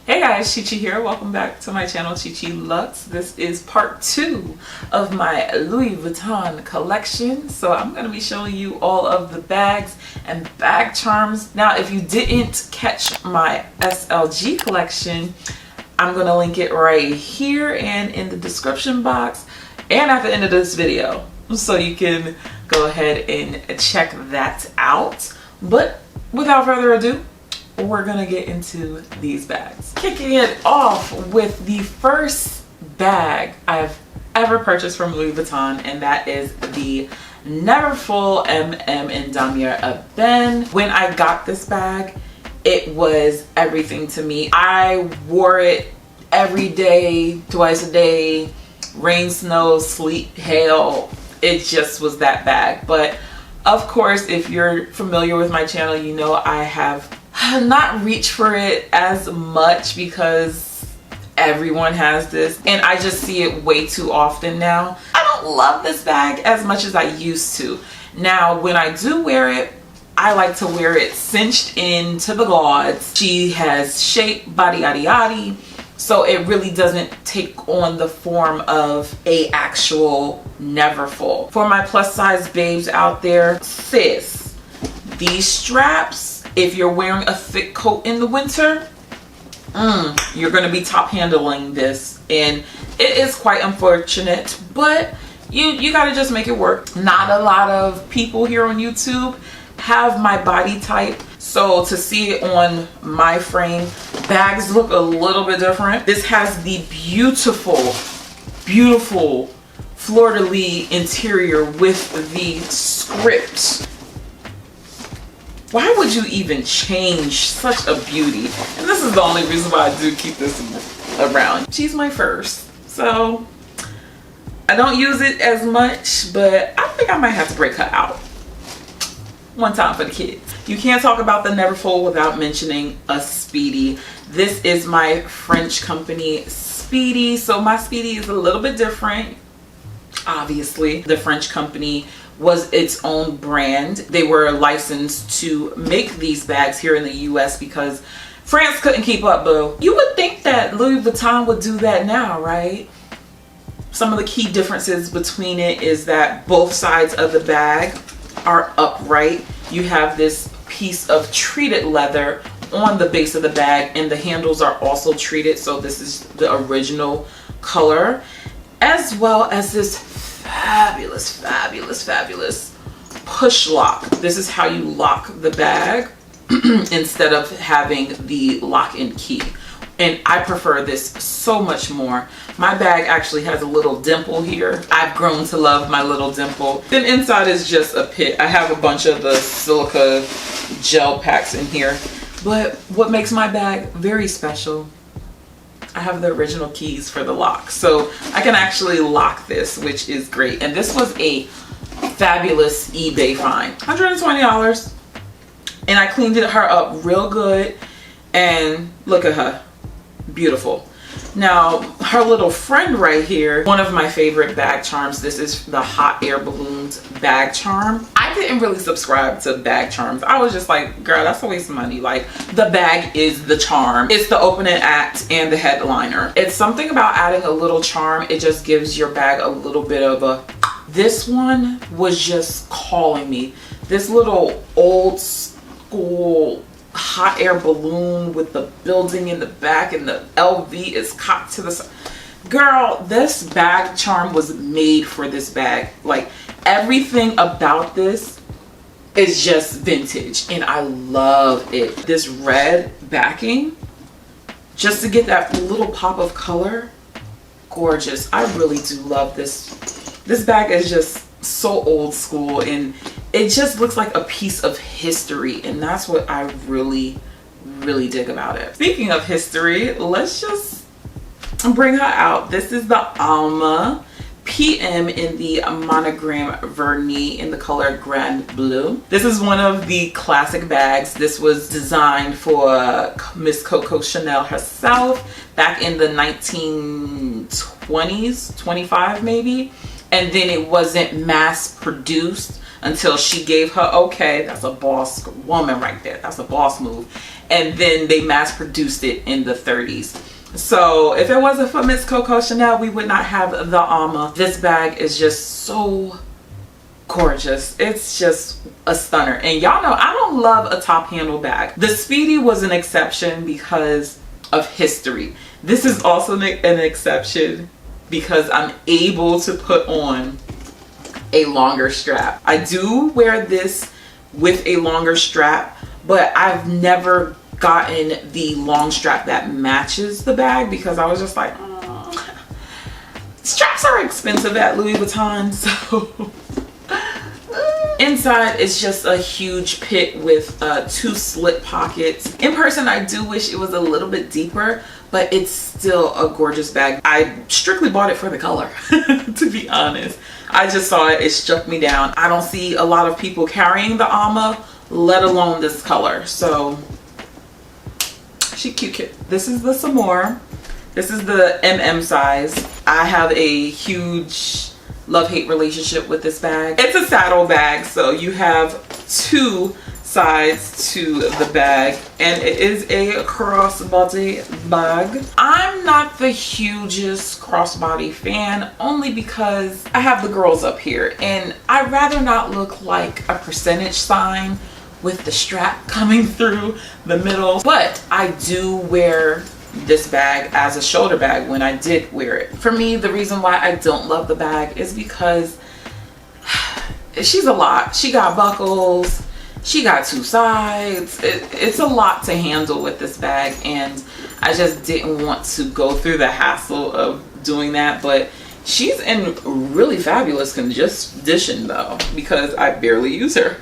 Hey guys, Chi.Chi here. Welcome back to my channel, Chi.Chi.Luxe. This is part 2 of my Louis Vuitton collection. So I'm going to be showing you all of the bags and bag charms. Now, if you didn't catch my SLG collection, I'm going to link it right here and in the description box and at the end of this video. So you can go ahead and check that out. But without further ado, we're gonna get into these bags. Kicking it off with the first bag I've ever purchased from Louis Vuitton, and that is the Neverfull in Damier Ebene. When I got this bag, it was everything to me. I wore it every day, twice a day, rain, snow, sleet, hail. It just was that bag. But of course, if you're familiar with my channel, you know I have not reached for it as much because everyone has this and I just see it way too often now. I don't love this bag as much as I used to. Now when I do wear it, I like to wear it cinched in to the gods. She has shape, body yaddy yaddy, so it really doesn't take on the form of a actual Neverfull. For my plus size babes out there, sis, these straps, if you're wearing a thick coat in the winter, you're going to be top handling this, and it is quite unfortunate, but you got to just make it work. Not a lot of people here on YouTube have my body type, so to see it on my frame, bags look a little bit different. This has the beautiful fleur-de-lis interior with the script. Why would you even change such a beauty? And this is the only reason why I do keep this around. She's my first, so I don't use it as much, but I think I might have to break her out one time for the kids. You can't talk about the Neverfull without mentioning a Speedy. This is my French company, Speedy. So my Speedy is a little bit different. Obviously, the French company was its own brand. They were licensed to make these bags here in the US because France couldn't keep up, boo. You would think that Louis Vuitton would do that now, right? Some of the key differences between it is that both sides of the bag are upright. You have this piece of treated leather on the base of the bag, and the handles are also treated, so this is the original color, as well as this fabulous push lock. This is how you lock the bag instead of having the lock and key, and I prefer this so much more. My bag actually has a little dimple here. I've grown to love my little dimple. Then inside is just a pit. I have a bunch of the silica gel packs in here, but what makes my bag very special, I have the original keys for the lock, so I can actually lock this, which is great. And this was a fabulous eBay find, $120, and I cleaned her up real good, and look at her, beautiful. Now her little friend right here, one of my favorite bag charms, this is the hot air balloons bag charm. I didn't really subscribe to bag charms. I was just like, girl, that's a waste of money. Like, the bag is the charm. It's the opening act and the headliner. It's something about adding a little charm. It just gives your bag a little bit of a, this one was just calling me. This little old school hot air balloon with the building in the back and the LV is cocked to the side. Girl, this bag charm was made for this bag. Like, everything about this is just vintage, and I love it. This red backing, just to get that little pop of color, gorgeous. I really do love this. This bag is just so old school, and it just looks like a piece of history, and that's what I really dig about it. Speaking of history, let's just bring her out. This is the Alma PM in the Monogram vernis in the color Grand Blue. This is one of the classic bags. This was designed for Miss Coco Chanel herself back in the 1920s, 25 maybe, and then it wasn't mass produced until she gave her okay. That's a boss woman right there. That's a boss move. and then they mass produced it in the 30s. So if it wasn't for Miss Coco Chanel, we would not have the Alma. This bag is just so gorgeous. It's just a stunner. And y'all know I don't love a top handle bag. The Speedy was an exception because of history. This is also an exception because I'm able to put on a longer strap. I do wear this with a longer strap, but I've never gotten the long strap that matches the bag because I was just like, oh. Straps are expensive at Louis Vuitton, so inside it's just a huge pit with 2 slip pockets. In person I do wish it was a little bit deeper, but it's still a gorgeous bag. I strictly bought it for the color to be honest. I just saw it, it struck me down. I don't see a lot of people carrying the Alma, let alone this color. So she cute. This is the Samore. This is the MM size. I have a huge love-hate relationship with this bag. It's a saddle bag, so you have 2 sides to the bag, and it is a crossbody bag. I'm not the hugest crossbody fan, only because I have the girls up here, and I'd rather not look like a percentage sign with the strap coming through the middle. But I do wear this bag as a shoulder bag when I did wear it. For me, the reason why I don't love the bag is because she's a lot. She got buckles, she got 2 sides. It's a lot to handle with this bag, and I just didn't want to go through the hassle of doing that. But she's in really fabulous condition though, because I barely use her.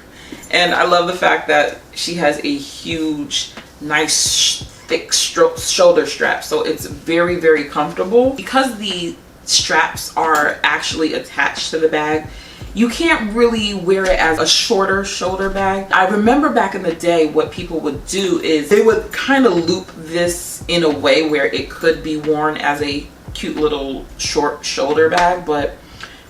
And I love the fact that she has a huge, nice, thick shoulder strap. So it's very, very comfortable. Because the straps are actually attached to the bag, you can't really wear it as a shorter shoulder bag. I remember back in the day what people would do is they would kind of loop this in a way where it could be worn as a cute little short shoulder bag, but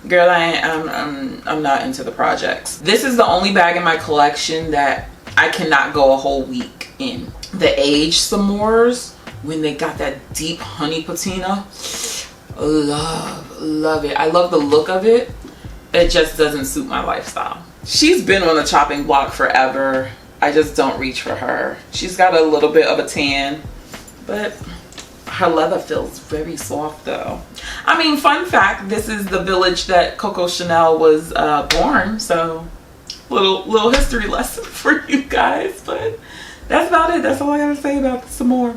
girl, I'm not into the projects. This is the only bag in my collection that I cannot go a whole week in. The Age Samores, when they got that deep honey patina, love it. I love the look of it. It just doesn't suit my lifestyle. She's been on the chopping block forever. I just don't reach for her. She's got a little bit of a tan, but her leather feels very soft though. I mean, fun fact, this is the village that Coco Chanel was born, so little history lesson for you guys. But that's about it. That's all I gotta say about some more.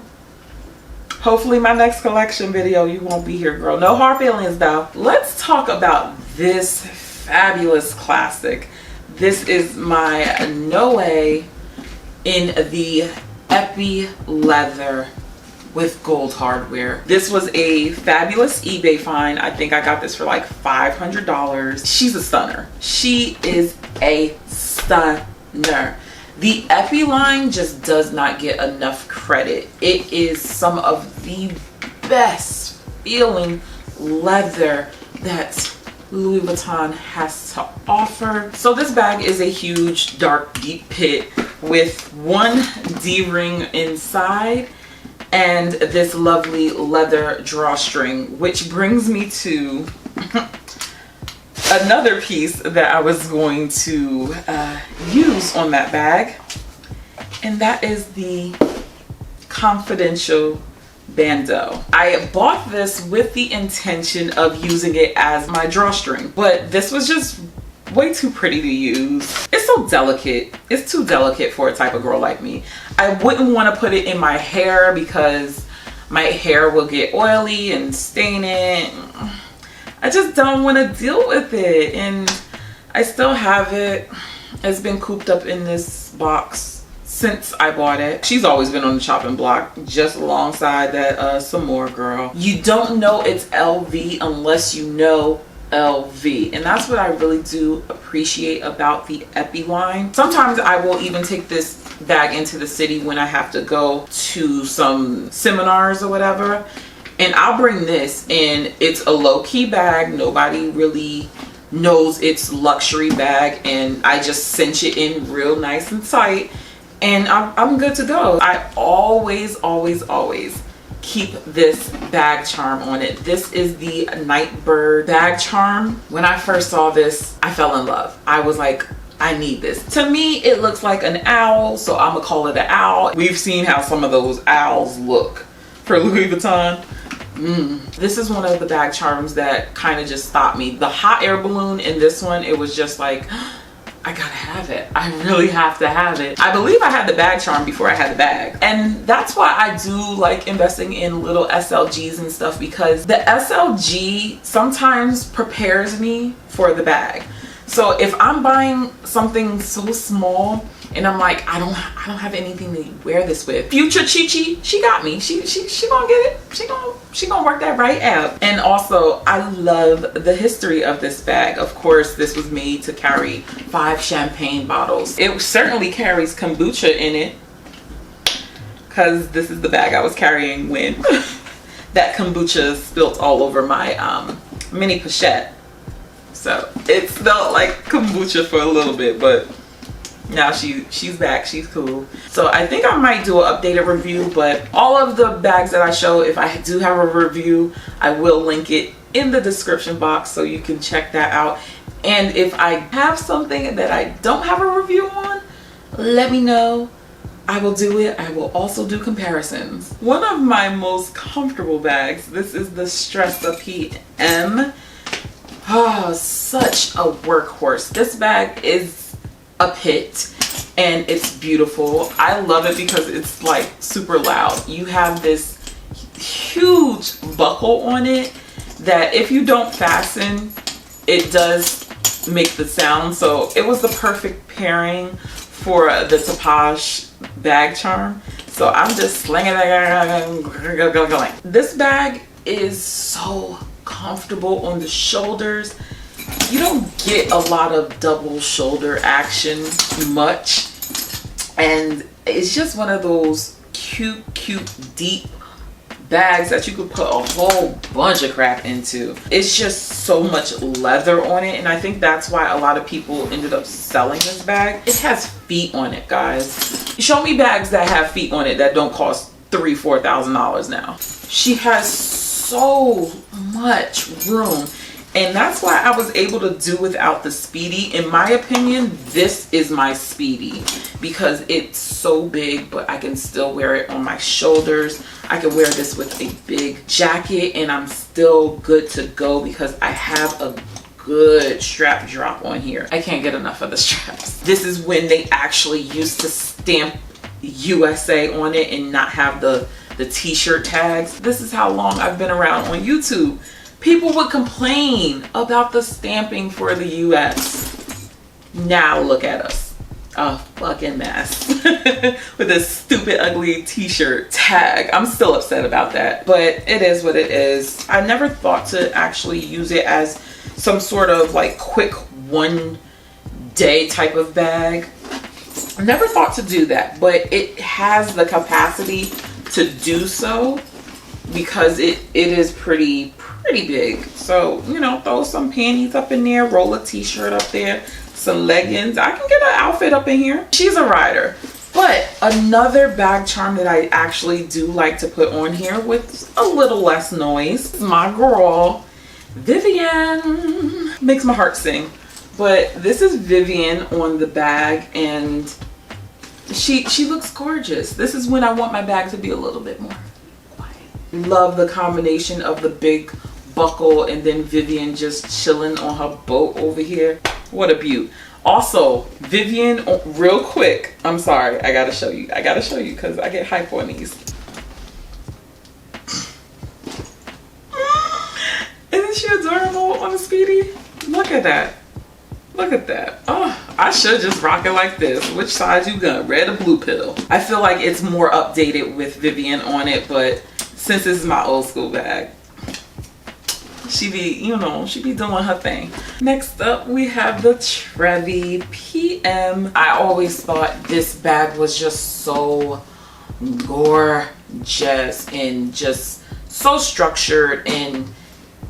Hopefully my next collection video you won't be here, girl. No hard feelings though. Let's talk about this fabulous classic. This is my Noe in the Epi leather with gold hardware. This was a fabulous eBay find. I think I got this for like $500. She's a stunner. She is a stunner. The Epi line just does not get enough credit. It is some of the best feeling leather that Louis Vuitton has to offer. So this bag is a huge, dark, deep pit with 1 D-ring inside and this lovely leather drawstring, which brings me to another piece that I was going to use on that bag, and that is the Confidential Bandeau. I bought this with the intention of using it as my drawstring, but this was just way too pretty to use. It's so delicate. It's too delicate for a type of girl like me. I wouldn't want to put it in my hair because my hair will get oily and stain it. I just don't want to deal with it, and I still have it. It's been cooped up in this box since I bought it. She's always been on the chopping block, just alongside that some more girl. You don't know it's LV unless you know LV, and that's what I really do appreciate about the Epi line. Sometimes I will even take this bag into the city when I have to go to some seminars or whatever, and I'll bring this, and it's a low-key bag. Nobody really knows it's luxury bag, and I just cinch it in real nice and tight, and I'm good to go. I always keep this bag charm on it. This is the Nightbird bag charm. When I first saw this, I fell in love. I was like, I need this. To me, it looks like an owl, so I'm gonna call it an owl. We've seen how some of those owls look for Louis Vuitton. This is one of the bag charms that kind of just stopped me. The hot air balloon in this one, it was just like, I gotta have it. I really have to have it. I believe I had the bag charm before I had the bag. And that's why I do like investing in little SLGs and stuff, because the SLG sometimes prepares me for the bag. So if I'm buying something so small and I'm like, I don't have anything to wear this with, future Chi-Chi, she got me. She gonna get it. She gonna work that right out. And also, I love the history of this bag. Of course, this was made to carry 5 champagne bottles. It certainly carries kombucha in it, because this is the bag I was carrying when that kombucha spilt all over my mini pochette. So it smelled like kombucha for a little bit, but now she's back. She's cool. So I think I might do an updated review, but all of the bags that I show, if I do have a review, I will link it in the description box so you can check that out. And if I have something that I don't have a review on, let me know. I will do it. I will also do comparisons. One of my most comfortable bags, this is the Stress Up Heat M. Oh, such a workhorse. This bag is a pit and it's beautiful. I love it because it's like super loud. You have this huge buckle on it that if you don't fasten, it does make the sound. So it was the perfect pairing for the Tapage bag charm. So I'm just slinging it. This bag is so comfortable on the shoulders. You don't get a lot of double shoulder action much, and it's just one of those cute deep bags that you could put a whole bunch of crap into. It's just so much leather on it, and I think that's why a lot of people ended up selling this bag. It has feet on it, guys. Show me bags that have feet on it that don't cost $3,000-$4,000 now. She has so much room, and that's why I was able to do without the Speedy. In my opinion, this is my Speedy because it's so big, but I can still wear it on my shoulders. I can wear this with a big jacket and I'm still good to go because I have a good strap drop on here. I can't get enough of the straps. This is when they actually used to stamp USA on it and not have the t-shirt tags. This is how long I've been around on YouTube. People would complain about the stamping for the US. Now look at us, a fucking mess with this stupid ugly t-shirt tag. I'm still upset about that, but it is what it is. I never thought to actually use it as some sort of like quick one day type of bag. Never thought to do that, but it has the capacity to do so because it is pretty big. So, you know, throw some panties up in there, roll a t-shirt up there, some leggings. I can get an outfit up in here. She's a rider. But another bag charm that I actually do like to put on here with a little less noise, my girl Vivienne. Makes my heart sing. But this is Vivienne on the bag, and she looks gorgeous. This is when I want my bag to be a little bit more quiet. Love the combination of the big buckle and then Vivienne just chilling on her boat over here. What a beaut. Also, Vivienne, real quick, I'm sorry, I gotta show you because I get hype on these. Isn't she adorable on the Speedy? Look at that. Look at that. Oh, I should just rock it like this. Which side you got? Red or blue pill? I feel like it's more updated with Vivienne on it, but since this is my old school bag, she be, you know, she be doing her thing. Next up, we have the Trevi PM. I always thought this bag was just so gorgeous and just so structured and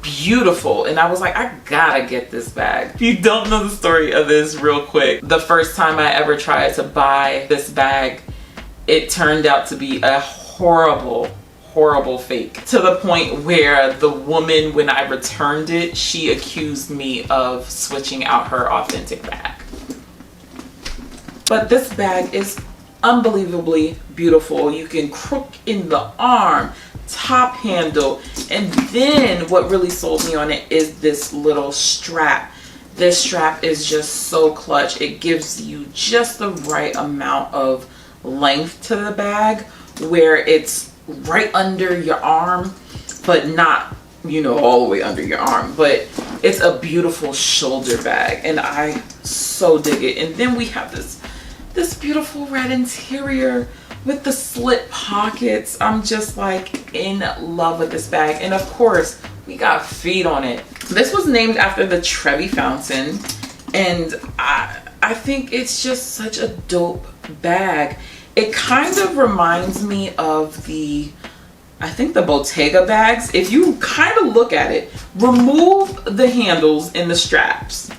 beautiful, and I was like, I gotta get this bag. If you don't know the story of this real quick, the first time I ever tried to buy this bag, it turned out to be a horrible fake, to the point where the woman, when I returned it, she accused me of switching out her authentic bag. But this bag is unbelievably beautiful. You can crook in the arm, top handle, and then what really sold me on it is this little strap. This strap is just so clutch. It gives you just the right amount of length to the bag where it's right under your arm, but not, you know, all the way under your arm. But it's a beautiful shoulder bag, and I so dig it. And then we have this beautiful red interior with the slit pockets. I'm just like in love with this bag. And of course, we got feet on it. This was named after the Trevi fountain, and I think it's just such a dope bag. It kind of reminds me of the, I think, the Bottega bags. If you kind of look at it, remove the handles and the straps.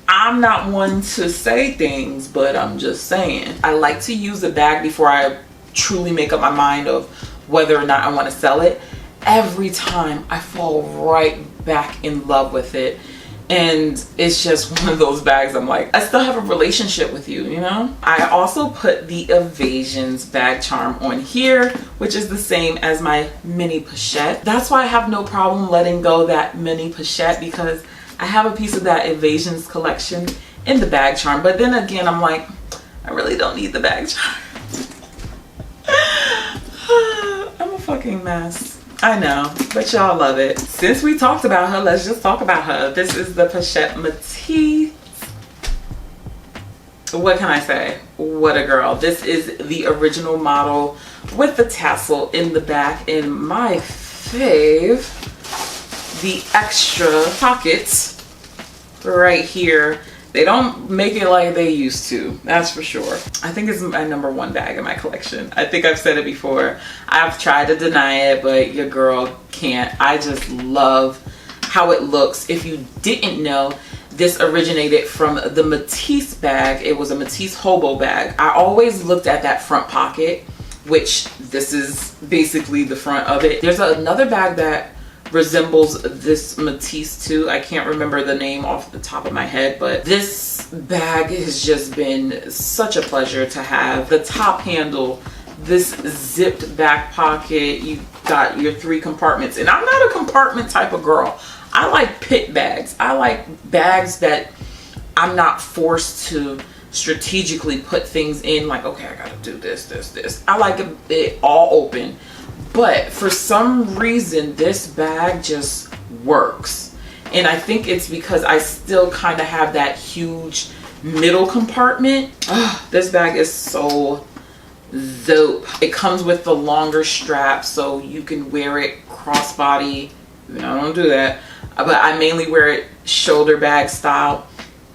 I'm not one to say things, but I'm just saying. I like to use a bag before I truly make up my mind of whether or not I want to sell it. Every time I fall right back in love with it. And it's just one of those bags I'm like, I still have a relationship with you, you know? I also put the Evasion's bag charm on here, which is the same as my mini pochette. That's why I have no problem letting go that mini pochette, because I have a piece of that Evasion's collection in the bag charm. But then again, I'm like, I really don't need the bag charm. I'm a fucking mess. I know, but y'all love it. Since we talked about her, let's just talk about her. This is the Pochette Metis. What can I say? What a girl. This is the original model with the tassel in the back, and my fave, the extra pockets right here. They don't make it like they used to, that's for sure. I think it's my #1 bag in my collection. I think I've said it before. I've tried to deny it, but your girl can't. I just love how it looks. If you didn't know, this originated from the Metis bag. It was a Metis hobo bag. I always looked at that front pocket, which this is basically the front of it. There's another bag that resembles this Metis too. I can't remember the name off the top of my head, but this bag has just been such a pleasure to have. The top handle, this zipped back pocket, you got your 3 compartments, and I'm not a compartment type of girl. I like pit bags. I like bags that I'm not forced to strategically put things in, like, okay, I gotta do this, this, this. I like it all open. But for some reason, this bag just works. And I think it's because I still kind of have that huge middle compartment. This bag is so dope. It comes with the longer strap, so you can wear it crossbody. You know, I don't do that. But I mainly wear it shoulder bag style.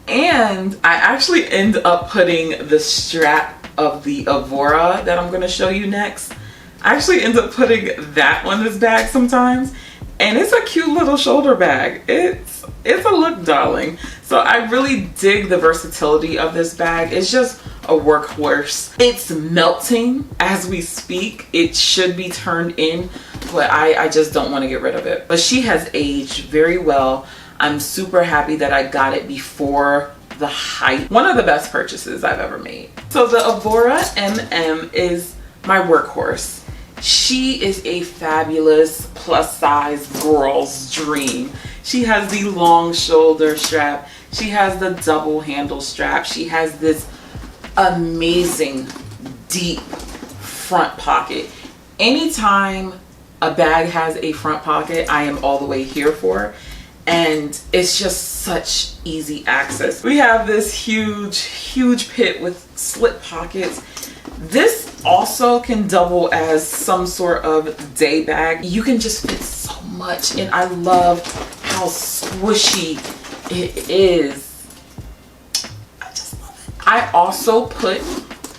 And I actually end up putting the strap of the Evora that I'm going to show you next. I actually end up putting that on this bag sometimes, and it's a cute little shoulder bag. It's a look, darling. So I really dig the versatility of this bag. It's just a workhorse. It's melting as we speak. It should be turned in, but I just don't want to get rid of it. But she has aged very well. I'm super happy that I got it before the hype. One of the best purchases I've ever made. So the Evora MM is my workhorse. She is a fabulous plus size girl's dream. She has the long shoulder strap. She has the double handle strap. She has this amazing deep front pocket. Anytime a bag has a front pocket, I am all the way here for. And it's just such easy access. We have this huge pit with slit pockets. This also can double as some sort of day bag. You can just fit so much, and I love how squishy it is. I just love it. I also put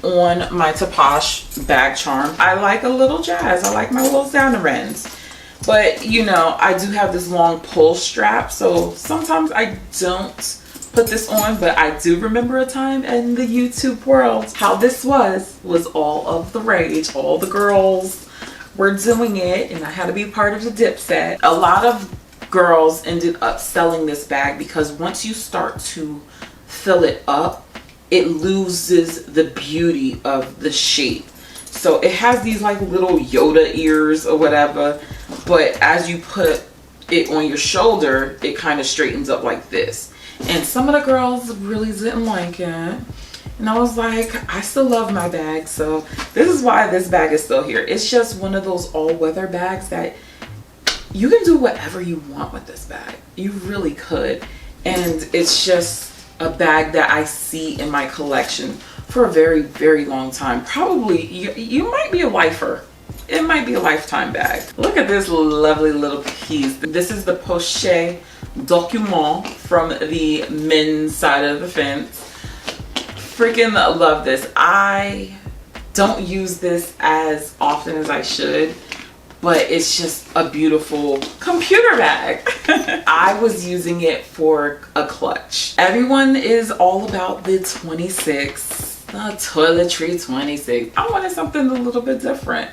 on my Tapage bag charm. I like a little jazz. I like my little Zanarins. But, you know, I do have this long pull strap, so sometimes I don't put this on, but I do remember a time in the YouTube world how this was all of the rage. All the girls were doing it, and I had to be part of the dip set. A lot of girls ended up selling this bag because once you start to fill it up, it loses the beauty of the shape. So it has these like little Yoda ears or whatever, but as you put it on your shoulder, it kind of straightens up like this. And some of the girls really didn't like it. And I was like, I still love my bag. So this is why this bag is still here. It's just one of those all-weather bags that you can do whatever you want with this bag. You really could. And it's just a bag that I see in my collection for a very, very long time. Probably, you might be a lifer. It might be a lifetime bag. Look at this lovely little piece. This is the Poche document from the men's side of the fence. Freaking love this. I don't use this as often as I should, but it's just a beautiful computer bag. I was using it for a clutch. Everyone is all about the 26, the toiletry 26. I wanted something a little bit different,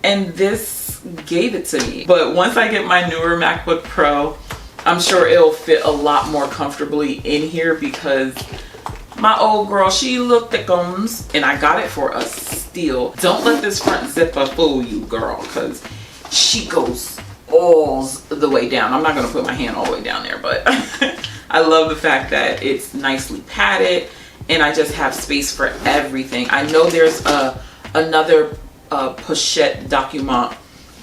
and this gave it to me. But once I get my newer MacBook Pro, I'm sure it'll fit a lot more comfortably in here because my old girl, she looked at guns, and I got it for a steal. Don't let this front zipper fool you, girl, because she goes all the way down. I'm not going to put my hand all the way down there, but I love the fact that it's nicely padded, and I just have space for everything. I know there's another Pochette document,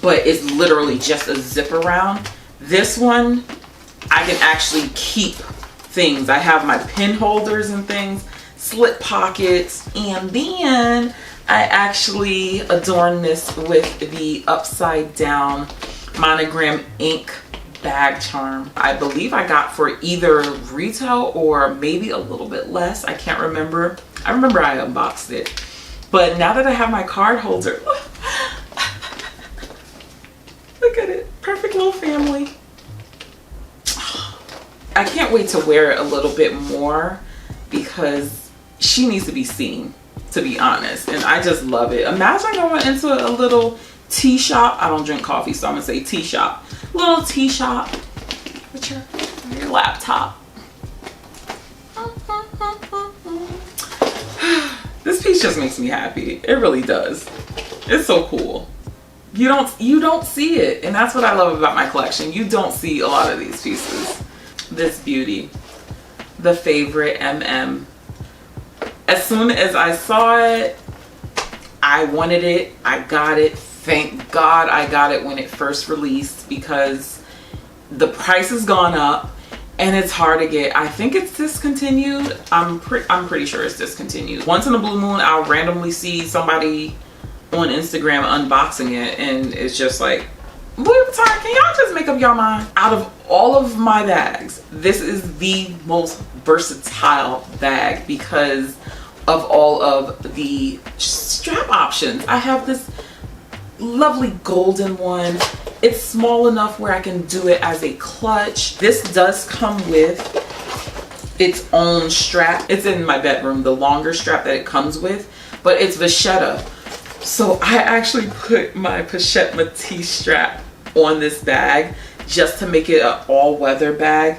but it's literally just a zip around. This one, I can actually keep things. I have my pen holders and things, slip pockets, and then I actually adorn this with the upside down Monogram ink bag charm. I believe I got for either retail or maybe a little bit less. I can't remember. I remember I unboxed it. But now that I have my card holder, look at it. Perfect little family. I can't wait to wear it a little bit more because she needs to be seen, to be honest. And I just love it. Imagine going into a little tea shop. I don't drink coffee, so I'm gonna say tea shop. Little tea shop with your laptop. This piece just makes me happy. It really does. It's so cool. You don't see it, and that's what I love about my collection. You don't see a lot of these pieces. This beauty, the favorite MM. As soon as I saw it, I wanted it. I got it. Thank God I got it when it first released because the price has gone up and it's hard to get. I think it's discontinued. I'm pretty sure it's discontinued. Once in a blue moon, I'll randomly see somebody on Instagram unboxing it, and it's just like, Louis Vuitton, can y'all just make up your mind? Out of all of my bags, this is the most versatile bag because of all of the strap options. I have this lovely golden one. It's small enough where I can do it as a clutch. This does come with its own strap. It's in my bedroom, the longer strap that it comes with, but it's vachetta. So I actually put my Pochette Metis strap on this bag just to make it an all-weather bag.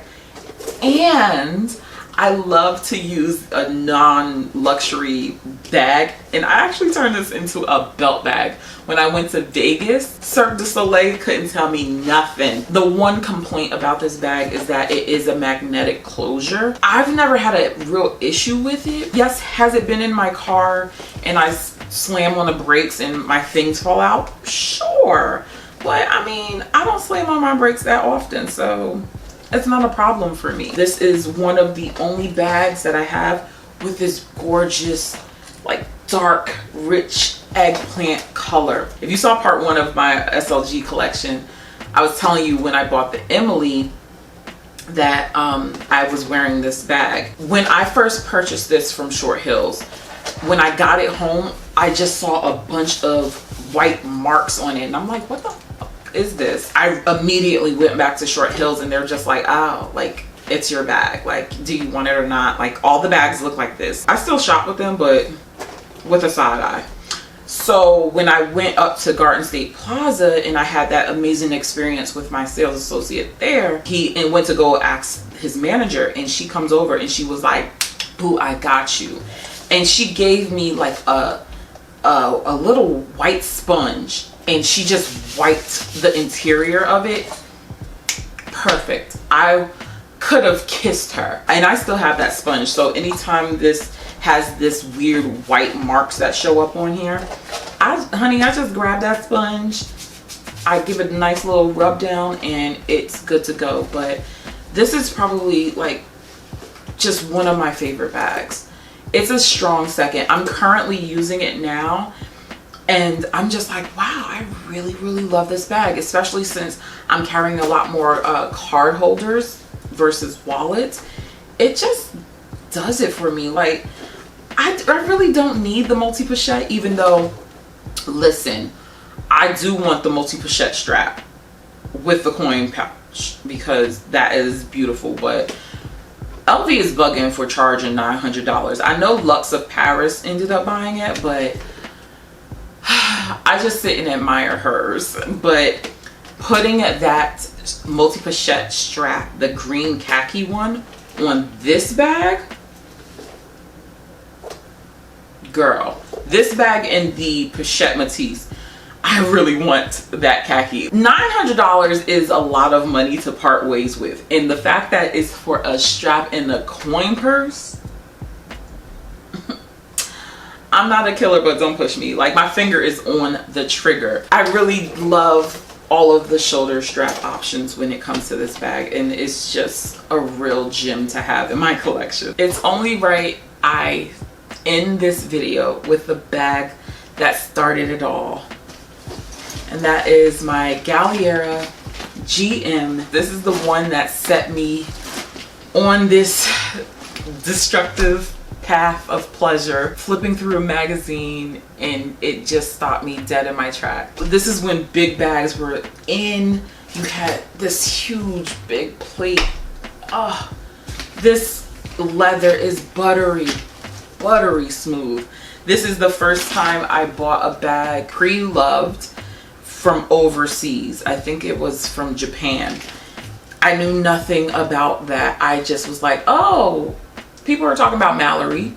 And I love to use a non-luxury bag, and I actually turned this into a belt bag. When I went to Vegas, Cirque du Soleil couldn't tell me nothing. The one complaint about this bag is that it is a magnetic closure. I've never had a real issue with it. Yes, has it been in my car and I slam on the brakes and my things fall out? Sure. But I mean, I don't slam on my brakes that often, so it's not a problem for me. This is one of the only bags that I have with this gorgeous, like dark, rich eggplant color. If you saw part 1 of my SLG collection, I was telling you when I bought the Emily that I was wearing this bag. When I first purchased this from Short Hills, when I got it home, I just saw a bunch of white marks on it, and I'm like, what the fuck is this? I immediately went back to Short Hills, and they're just like, oh, like, it's your bag, like, do you want it or not? Like, all the bags look like this. I still shop with them, but with a side eye. So when I went up to Garden State Plaza and I had that amazing experience with my sales associate there, he went to go ask his manager, and she comes over and she was like, boo, I got you. And she gave me like a little white sponge, and she just wiped the interior of it. Perfect. I could have kissed her. And I still have that sponge, so anytime this has this weird white marks that show up on here, honey, I just grab that sponge, I give it a nice little rub down, and it's good to go. But this is probably like just one of my favorite bags. It's a strong second. I'm currently using it now, and I'm just like, wow, I really love this bag, especially since I'm carrying a lot more card holders versus wallets. It just does it for me. Like, I really don't need the multi-pochette, even though, listen, I do want the multi-pochette strap with the coin pouch because that is beautiful. But LV is bugging for charging $900. I know Luxe of Paris ended up buying it, but I just sit and admire hers. But putting that multi-pochette strap, the green khaki one, on this bag, girl, this bag and the Pochette Metis, I really want that khaki. $900 is a lot of money to part ways with, and the fact that it's for a strap and a coin purse, I'm not a killer, but don't push me. Like, my finger is on the trigger. I really love all of the shoulder strap options when it comes to this bag, and it's just a real gem to have in my collection. It's only right I end this video with the bag that started it all, and that is my Galliera GM. This is the one that set me on this destructive path of pleasure, flipping through a magazine, and it just stopped me dead in my track. This is when big bags were in. You had this huge big plate. Oh, this leather is buttery smooth. This is the first time I bought a bag pre-loved from overseas. I think it was from Japan. I knew nothing about that. I just was like, oh, people are talking about Mallory.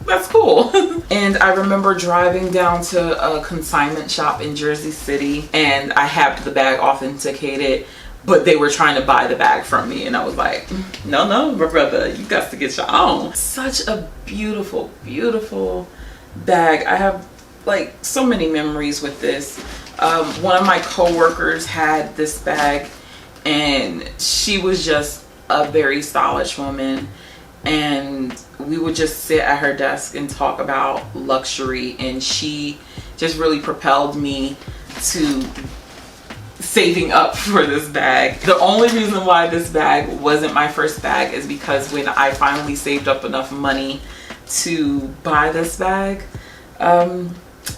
That's cool. And I remember driving down to a consignment shop in Jersey City, and I had the bag authenticated, but they were trying to buy the bag from me, and I was like, no, my brother, you got to get your own. Such a beautiful bag. I have like so many memories with this. One of my co-workers had this bag, and she was just a very stylish woman, and we would just sit at her desk and talk about luxury, and she just really propelled me to saving up for this bag. The only reason why this bag wasn't my first bag is because when I finally saved up enough money to buy this bag,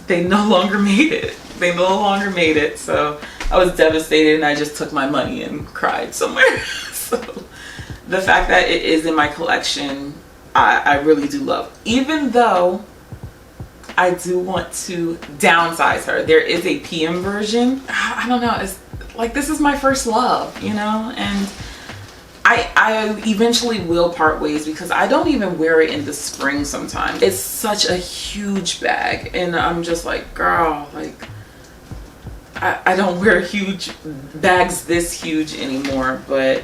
they no longer made it. They no longer made it, so I was devastated, and I just took my money and cried somewhere. So the fact that it is in my collection, I really do love. Even though I do want to downsize her. There is a PM version. I don't know, it's like, this is my first love, you know, and I eventually will part ways because I don't even wear it in the spring sometimes. It's such a huge bag, and I'm just like, girl, like, I don't wear huge bags this huge anymore, but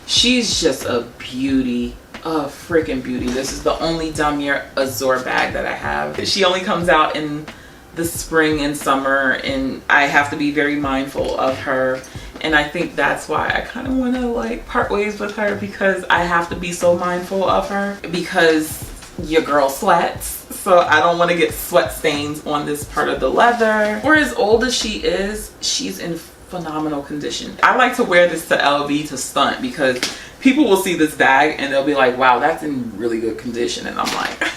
she's just a beauty, a freaking beauty. This is the only Damier Azur bag that I have. She only comes out in the spring and summer, and I have to be very mindful of her, and I think that's why I kind of want to like part ways with her, because I have to be so mindful of her, because your girl sweats, so I don't want to get sweat stains on this part of the leather. For as old as she is, she's in phenomenal condition. I like to wear this to LV to stunt, because people will see this bag and they'll be like, wow, that's in really good condition, and I'm like,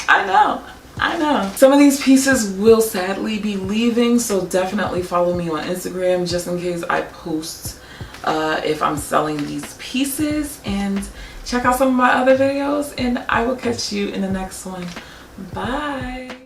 I know. Some of these pieces will sadly be leaving, so definitely follow me on Instagram just in case I post if I'm selling these pieces, and check out some of my other videos, and I will catch you in the next one. Bye.